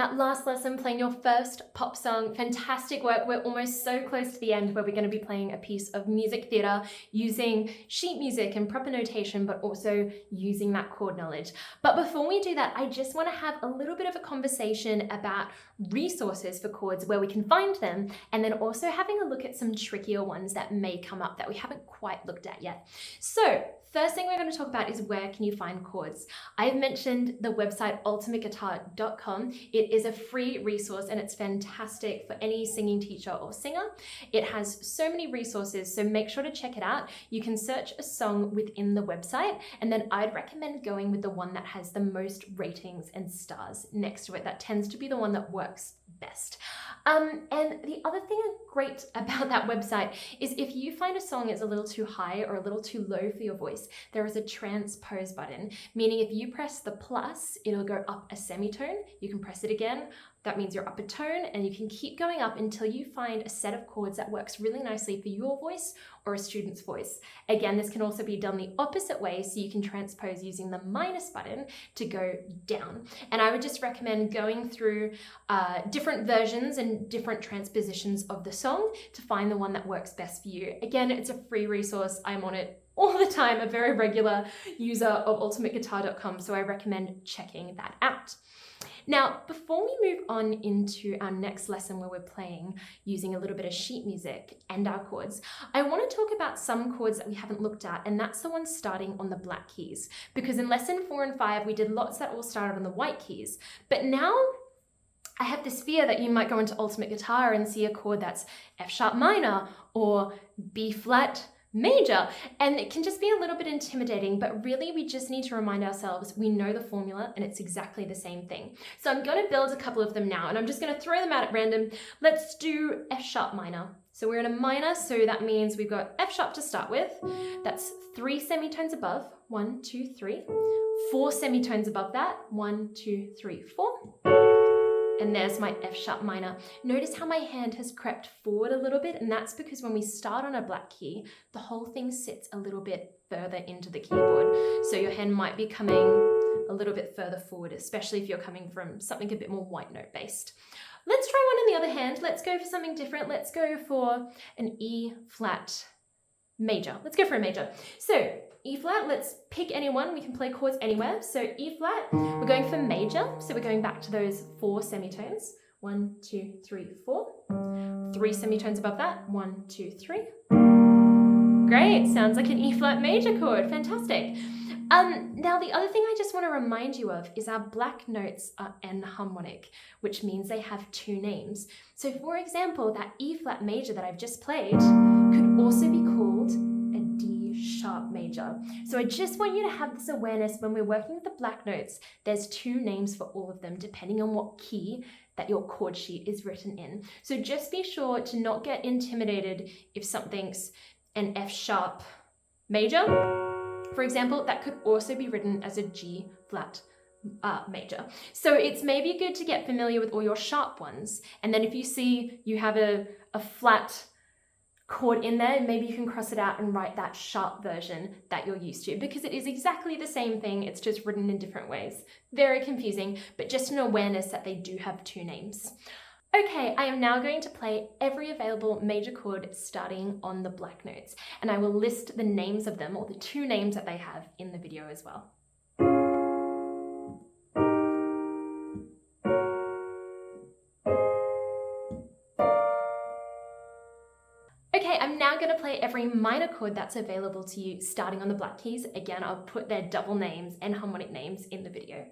that last lesson, playing your first pop song. Fantastic work. We're almost so close to the end where we're going to be playing a piece of music theatre using sheet music and proper notation, but also using that chord knowledge. But before we do that, I just want to have a little bit of a conversation about resources for chords, where we can find them, and then also having a look at some trickier ones that may come up that we haven't quite looked at yet. So first thing we're going to talk about is where can you find chords. I've mentioned the website ultimateguitar.com. It is a free resource and it's fantastic for any singing teacher or singer. It has so many resources, so make sure to check it out. You can search a song within the website, and then I'd recommend going with the one that has the most ratings and stars next to it. That tends to be the one that works best. And the other thing great about that website is if you find a song is a little too high or a little too low for your voice, there is a transpose button, meaning if you press the plus, it'll go up a semitone. You can press it again. That means you're up a tone, and you can keep going up until you find a set of chords that works really nicely for your voice or a student's voice. Again, this can also be done the opposite way, so you can transpose using the minus button to go down. And I would just recommend going through different versions and different transpositions of the song to find the one that works best for you. Again, it's a free resource. I'm on it all the time, a very regular user of ultimateguitar.com, so I recommend checking that out. Now, before we move on into our next lesson where we're playing using a little bit of sheet music and our chords, I want to talk about some chords that we haven't looked at, and that's the ones starting on the black keys. Because in lesson 4 and 5, we did lots that all started on the white keys. But now I have this fear that you might go into Ultimate Guitar and see a chord that's F sharp minor or B flat major, and it can just be a little bit intimidating, but really we just need to remind ourselves we know the formula and it's exactly the same thing. So I'm going to build a couple of them now, and I'm just going to throw them out at random. Let's do F sharp minor. So we're in a minor, so that means we've got F sharp to start with. That's 3 semitones above, 1, 2, 3. 4 semitones above that, 1, 2, 3, 4. And there's my F sharp minor. Notice how my hand has crept forward a little bit, and that's because when we start on a black key, the whole thing sits a little bit further into the keyboard. So your hand might be coming a little bit further forward, especially if you're coming from something a bit more white note based. Let's try one on the other hand. Let's go for something different. Let's go for an E flat major. Let's go for a major. So E flat, let's pick any one. We can play chords anywhere. So E flat, we're going for major. So we're going back to those 4 semitones. 1, 2, 3, 4. 3 semitones above that. 1, 2, 3. Great, sounds like an E flat major chord. Fantastic. Now the other thing I just want to remind you of is our black notes are enharmonic, which means they have 2 names. So for example, that E flat major that I've just played could also be called a D sharp major. So I just want you to have this awareness when we're working with the black notes, there's 2 names for all of them depending on what key that your chord sheet is written in. So just be sure to not get intimidated if something's an F sharp major. For example, that could also be written as a G flat major. So it's maybe good to get familiar with all your sharp ones. And then if you see you have a flat chord in there, maybe you can cross it out and write that sharp version that you're used to, because it is exactly the same thing. It's just written in different ways. Very confusing, but just an awareness that they do have 2 names. Okay, I am now going to play every available major chord starting on the black notes, and I will list the names of them, or the 2 names that they have, in the video as well. Okay, I'm now going to play every minor chord that's available to you starting on the black keys. Again, I'll put their double names and harmonic names in the video.